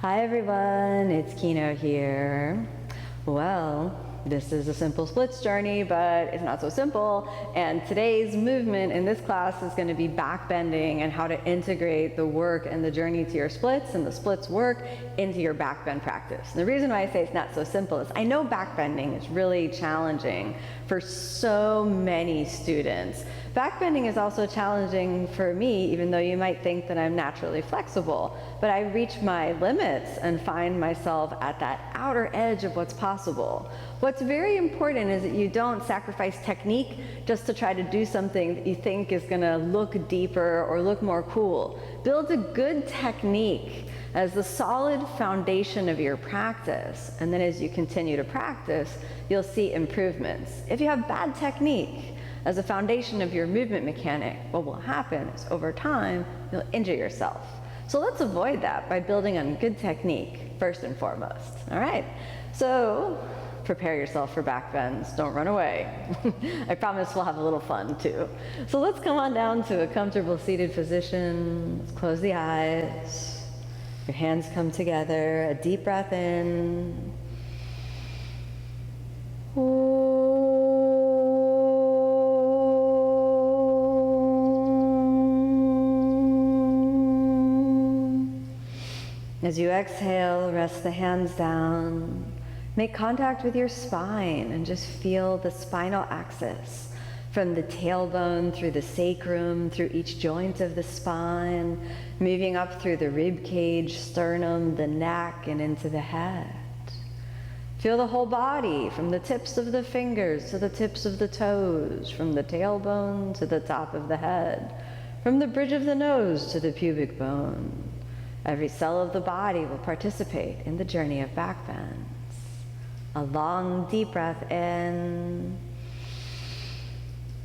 Hi everyone, it's Kino here. Well, this is a simple splits journey, but it's not so simple. And today's movement in this class is going to be backbending and how to integrate the work and the journey to your splits and the splits work into your backbend practice. And the reason why I say it's not so simple is I know backbending is really challenging for so many students. Backbending is also challenging for me, even though you might think that I'm naturally flexible, but I reach my limits and find myself at that outer edge of what's possible. What's very important is that you don't sacrifice technique just to try to do something that you think is going to look deeper or look more cool. Build a good technique as the solid foundation of your practice, and then as you continue to practice, you'll see improvements. If you have bad technique as a foundation of your movement mechanic, what will happen is over time, you'll injure yourself. So let's avoid that by building on good technique first and foremost. All right, so prepare yourself for backbends, don't run away. I promise we'll have a little fun too. So let's come on down to a comfortable seated position. Let's close the eyes. Your hands come together, a deep breath in. As you exhale, rest the hands down. Make contact with your spine and just feel the spinal axis from the tailbone through the sacrum, through each joint of the spine, moving up through the rib cage, sternum, the neck, and into the head. Feel the whole body from the tips of the fingers to the tips of the toes, from the tailbone to the top of the head, from the bridge of the nose to the pubic bone. Every cell of the body will participate in the journey of backbends. A long, deep breath in.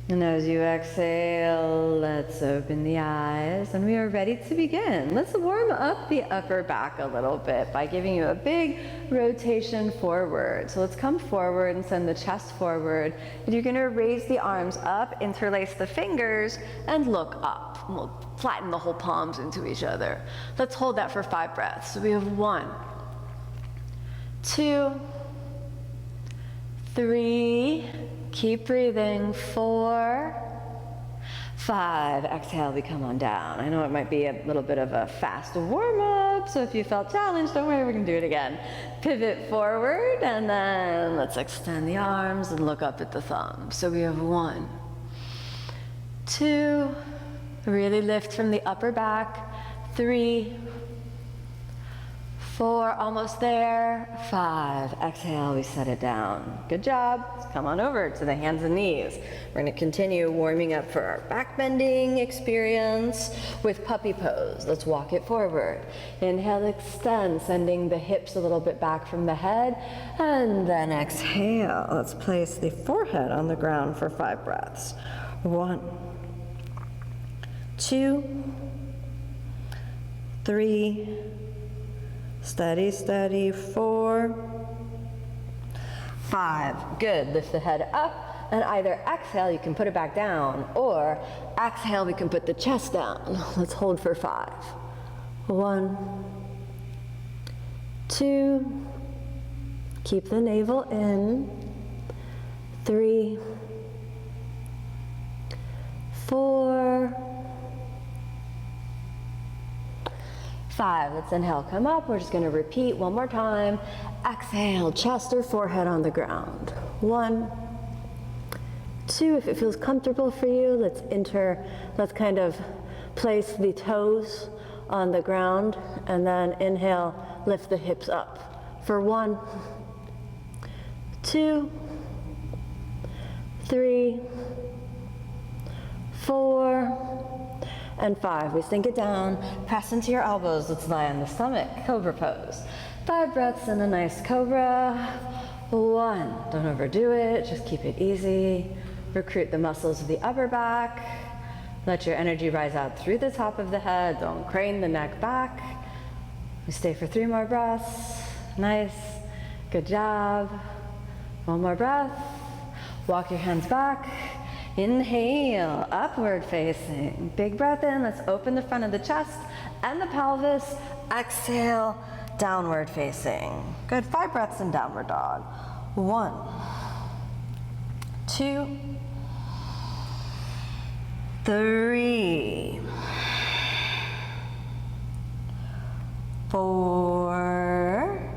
And as you exhale, let's open the eyes and we are ready to begin. Let's warm up the upper back a little bit by giving you a big rotation forward. So let's come forward and send the chest forward. And you're gonna raise the arms up, interlace the fingers, and look up. We'll flatten the whole palms into each other. Let's hold that for 5 breaths. So we have 1, 2, 3, keep breathing, 4, 5, exhale, we come on down. I know it might be a little bit of a fast warm-up, so if you felt challenged, don't worry, we can do it again. Pivot forward, and then let's extend the arms and look up at the thumbs. So we have 1, 2, really lift from the upper back, 3, 4, almost there, 5, exhale, we set it down. Good job, let's come on over to the hands and knees. We're gonna continue warming up for our backbending experience with puppy pose. Let's walk it forward. Inhale, extend, sending the hips a little bit back from the head, and then exhale. Let's place the forehead on the ground for 5 breaths. 1, 2, 3, steady, steady, 4, 5. Good, lift the head up, and either exhale, you can put it back down, or exhale, we can put the chest down. Let's hold for 5. 1, 2, keep the navel in, 3, 4, 5, let's inhale, come up. We're just gonna repeat one more time. Exhale, chest or forehead on the ground. 1, 2, if it feels comfortable for you, let's kind of place the toes on the ground, and then inhale, lift the hips up. For 1, 2, 3, 4, and 5. We sink it down, press into your elbows. Let's lie on the stomach, cobra pose. 5 breaths in a nice cobra. 1, don't overdo it, just keep it easy. Recruit the muscles of the upper back. Let your energy rise out through the top of the head. Don't crane the neck back. We stay for 3 more breaths. Nice, good job. 1 more breath. Walk your hands back. Inhale, upward facing. Big breath in, let's open the front of the chest and the pelvis. Exhale, downward facing. Good, 5 breaths in downward dog. 1, 2, 3, 4,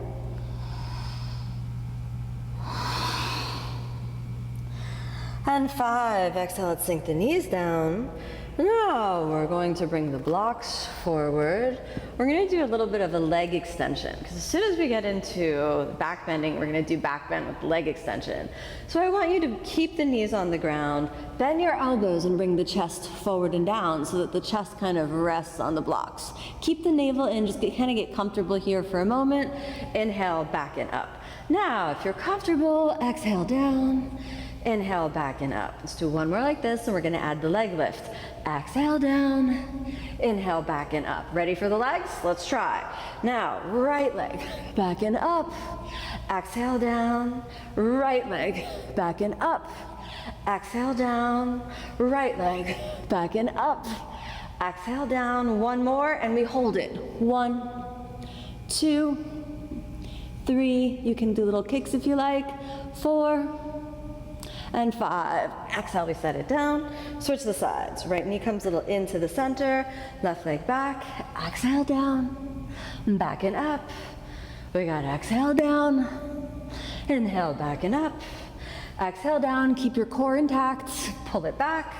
and 5. Exhale, let's sink the knees down. Now we're going to bring the blocks forward. We're going to do a little bit of a leg extension because as soon as we get into back bending, we're going to do back bend with leg extension. So I want you to keep the knees on the ground, bend your elbows and bring the chest forward and down so that the chest kind of rests on the blocks. Keep the navel in, just kind of get comfortable here for a moment. Inhale, back and up. Now, if you're comfortable, exhale down. Inhale, back and up. Let's do one more like this, and we're going to add the leg lift. Exhale down, inhale, back and up. Ready for the legs? Let's try. Now, right leg, back and up. Exhale down, right leg, back and up. Exhale down, right leg, back and up. Exhale down, one more, and we hold it. 1, 2, 3. You can do little kicks if you like. 4, and 5. Exhale, we set it down. Switch the sides. Right knee comes a little into the center. Left leg back. Exhale down. Back and up. We got exhale down. Inhale, back and up. Exhale down. Keep your core intact. Pull it back.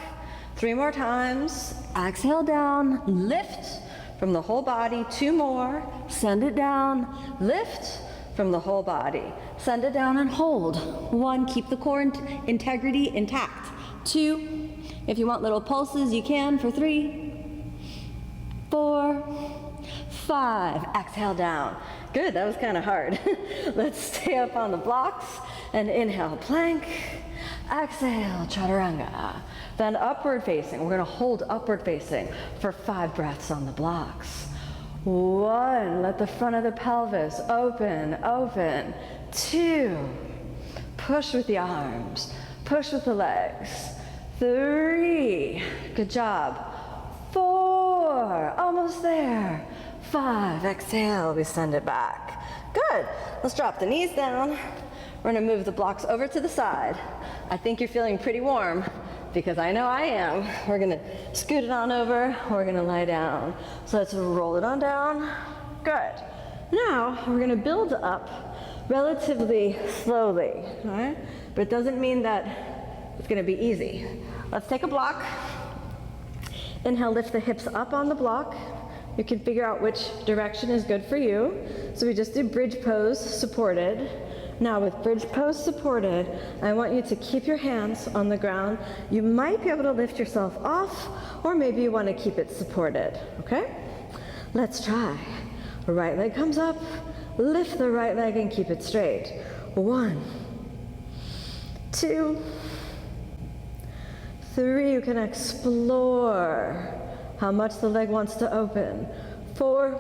3 more times. Exhale down. Lift from the whole body. 2 more. Send it down. Lift from the whole body. Send it down and hold. 1, keep the core integrity intact. 2, if you want little pulses, you can for 3, 4, 5. Exhale down. Good, that was kind of hard. Let's stay up on the blocks and inhale, plank. Exhale, chaturanga. Then upward facing. We're going to hold upward facing for 5 breaths on the blocks. 1, let the front of the pelvis open, open. 2, push with the arms, push with the legs. 3, good job. 4, almost there. 5, exhale, we send it back. Good, let's drop the knees down. We're gonna move the blocks over to the side. I think you're feeling pretty warm because I know I am. We're gonna scoot it on over, we're gonna lie down. So let's roll it on down. Good. Now we're gonna build up relatively slowly, all right? But it doesn't mean that it's gonna be easy. Let's take a block. Inhale, lift the hips up on the block. You can figure out which direction is good for you. So we just do bridge pose, supported. Now with bridge pose supported, I want you to keep your hands on the ground. You might be able to lift yourself off, or maybe you want to keep it supported, okay? Let's try. Right leg comes up, lift the right leg and keep it straight. 1, 2, 3, you can explore how much the leg wants to open. 4,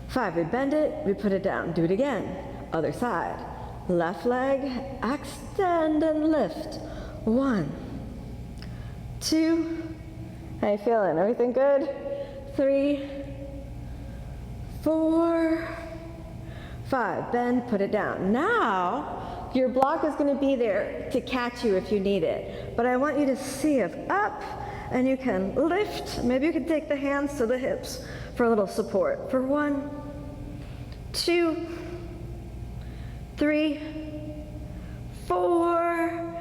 5, we bend it, we put it down. Do it again. Other side. Left leg, extend and lift. 1, 2, how you feeling? Everything good? 3, 4, 5, bend, put it down. Now, your block is going to be there to catch you if you need it. But I want you to see it up, and you can lift. Maybe you can take the hands to the hips for a little support. For 1, 2, 3, 4,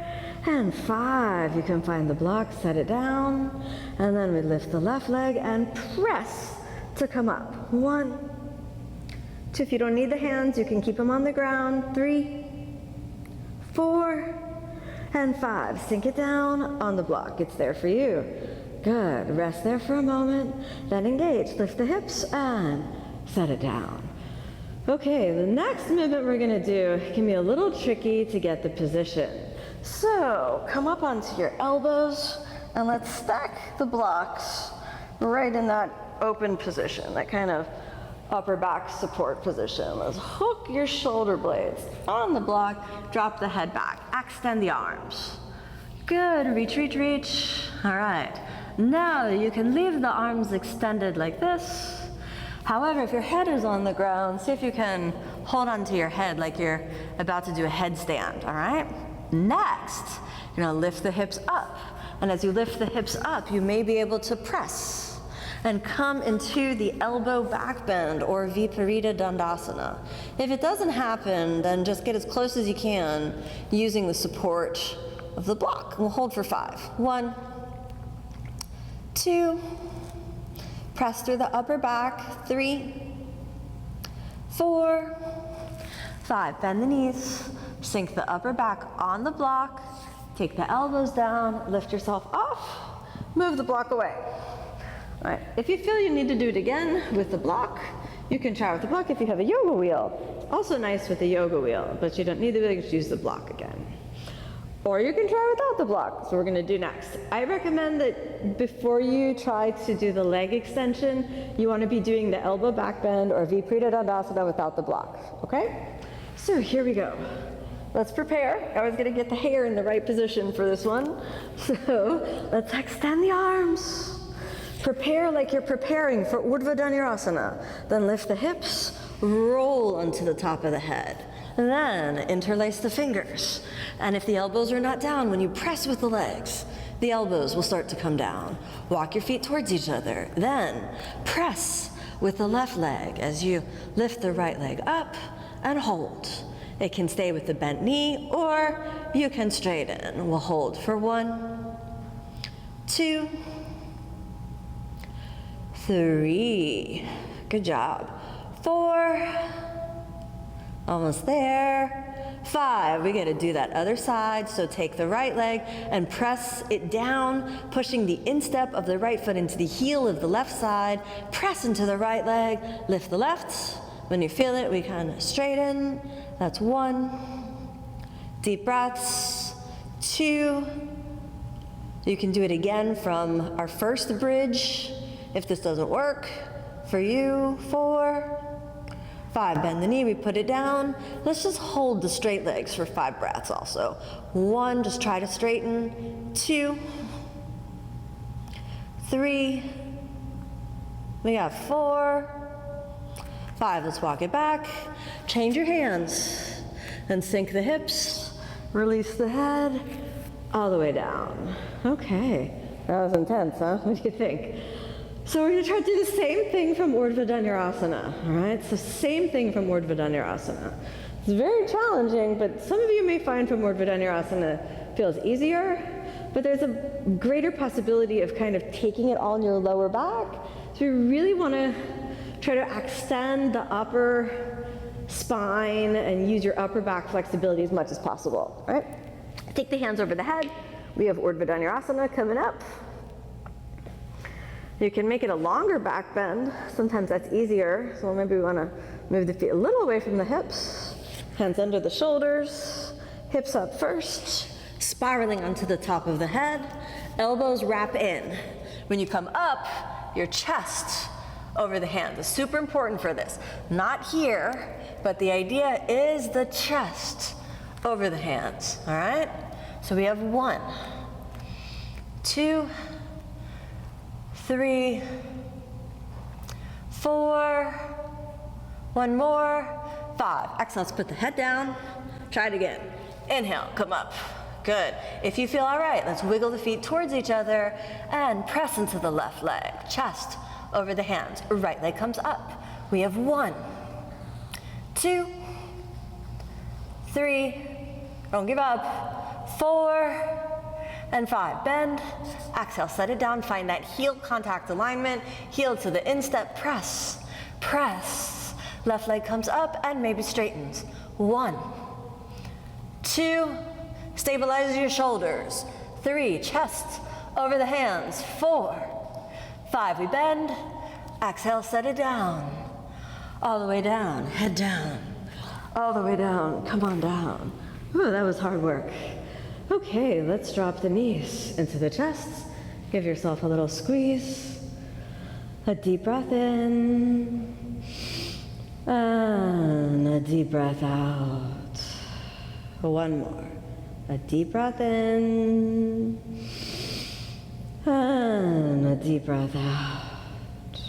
and 5. You can find the block, set it down, and then we lift the left leg and press to come up. 1, 2, if you don't need the hands, you can keep them on the ground. 3, 4, and 5. Sink it down on the block. It's there for you. Good. Rest there for a moment, then engage. Lift the hips and set it down. Okay, the next movement we're going to do can be a little tricky to get the position. So come up onto your elbows and let's stack the blocks right in that open position, that kind of upper back support position. Let's hook your shoulder blades on the block, drop the head back, extend the arms. Good, reach, reach, reach. All right, now you can leave the arms extended like this. However, if your head is on the ground, see if you can hold onto your head like you're about to do a headstand, all right? Next, you're gonna lift the hips up. And as you lift the hips up, you may be able to press and come into the elbow back bend or Viparita Dandasana. If it doesn't happen, then just get as close as you can using the support of the block. We'll hold for 5. 1, 2, press through the upper back. 3, 4, 5. Bend the knees, sink the upper back on the block, take the elbows down, lift yourself off, move the block away. All right, if you feel you need to do it again with the block, you can try with the block if you have a yoga wheel. Also nice with the yoga wheel, but you don't need to just use the block again. Or you can try without the block, so we're gonna do next. I recommend that before you try to do the leg extension, you wanna be doing the elbow back bend or Viparita Dandasana without the block, okay? So here we go. Let's prepare. I was gonna get the hair in the right position for this one. So let's extend the arms. Prepare like you're preparing for Urdhva Dhanurasana. Then lift the hips, roll onto the top of the head. Then interlace the fingers. And if the elbows are not down, when you press with the legs, the elbows will start to come down. Walk your feet towards each other. Then press with the left leg as you lift the right leg up and hold. It can stay with the bent knee or you can straighten. We'll hold for 1, 2, 3. Good job. 4. Almost there. 5. We got to do that other side. So take the right leg and press it down, pushing the instep of the right foot into the heel of the left side. Press into the right leg. Lift the left. When you feel it, we kind of straighten. That's 1. Deep breaths. 2. You can do it again from our first bridge if this doesn't work for you. 4. 5, bend the knee, we put it down. Let's just hold the straight legs for 5 breaths also. 1, just try to straighten. 2, 3, we got 4, 5, let's walk it back. Change your hands and sink the hips, release the head, all the way down. Okay, that was intense, huh? What do you think? So we're gonna try to do the same thing from Urdhva Dhanurasana, all right? So same thing from Urdhva Dhanurasana. It's very challenging, but some of you may find from Urdhva Dhanurasana feels easier, but there's a greater possibility of kind of taking it all in your lower back. So we really wanna try to extend the upper spine and use your upper back flexibility as much as possible, all right? Take the hands over the head. We have Urdhva Dhanurasana coming up. You can make it a longer back bend. Sometimes that's easier. So maybe we want to move the feet a little away from the hips. Hands under the shoulders. Hips up first. Spiraling onto the top of the head. Elbows wrap in. When you come up, your chest over the hands is super important for this. Not here, but the idea is the chest over the hands, all right? So we have 1, 2, 3, 4, 1 more, 5. Excellent, let's put the head down. Try it again. Inhale, come up. Good. If you feel all right, let's wiggle the feet towards each other and press into the left leg. Chest over the hands. Right leg comes up. We have 1, 2, 3, don't give up, 4, and 5. Bend, exhale, set it down, find that heel contact alignment, heel to the instep, press, press. Left leg comes up and maybe straightens. 1, 2, stabilize your shoulders. 3, chest over the hands. 4, 5, we bend, exhale, set it down. All the way down, head down. All the way down, come on down. Ooh, that was hard work. Okay, let's drop the knees into the chest. Give yourself a little squeeze. A deep breath in. And a deep breath out. 1 more. A deep breath in. And a deep breath out.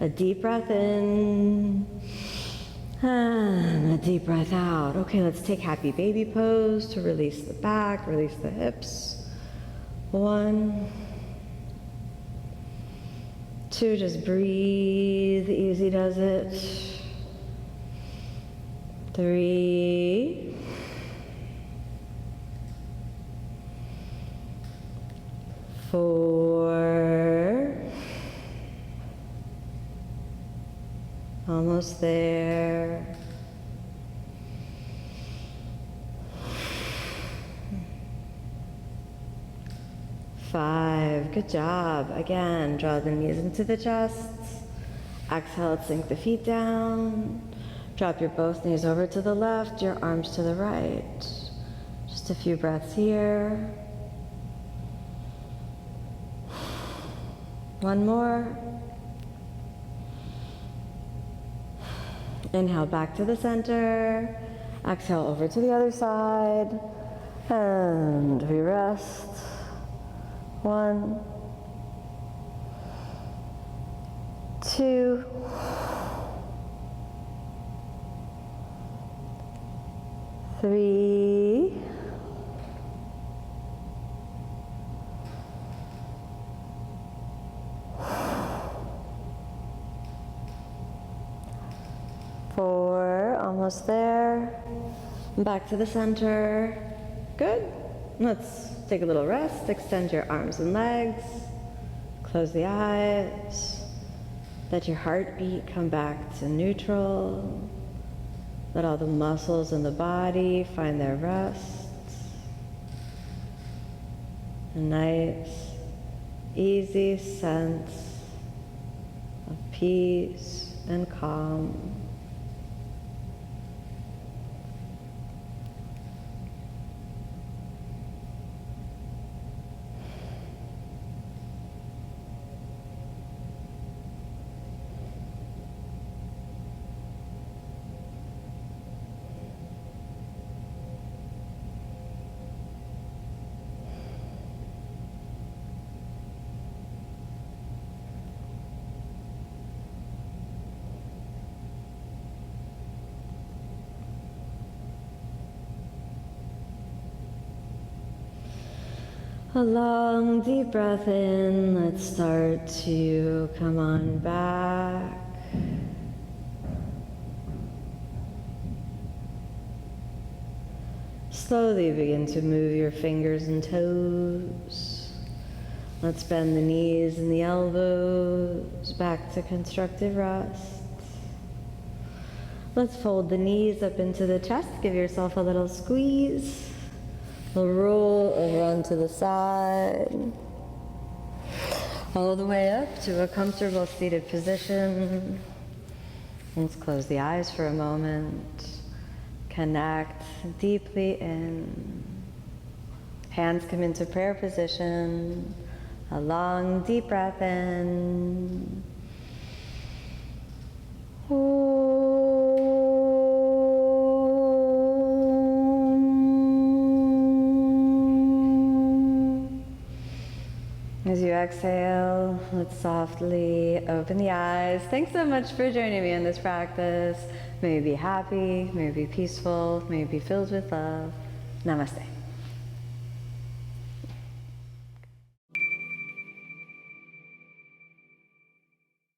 A deep breath in, and a deep breath out. Okay, let's take happy baby pose to release the back, release the hips. 1, 2, just breathe, easy does it. 3, 4, almost there. 5, good job. Again, draw the knees into the chest. Exhale, sink the feet down. Drop your both knees over to the left, your arms to the right. Just a few breaths here. 1 more. Inhale back to the center. Exhale over to the other side. And we rest. 1, 2, 3, 4, almost there. Back to the center. Good. Let's take a little rest. Extend your arms and legs. Close the eyes. Let your heartbeat come back to neutral. Let all the muscles in the body find their rest. A nice, easy sense of peace and calm. A long, deep breath in. Let's start to come on back. Slowly begin to move your fingers and toes. Let's bend the knees and the elbows back to constructive rest. Let's fold the knees up into the chest. Give yourself a little squeeze. We'll roll over onto the side, all the way up to a comfortable seated position. Let's close the eyes for a moment. Connect deeply in. Hands come into prayer position. A long, deep breath in. As you exhale, let's softly open the eyes. Thanks so much for joining me in this practice. May you be happy, may you be peaceful, may you be filled with love. Namaste.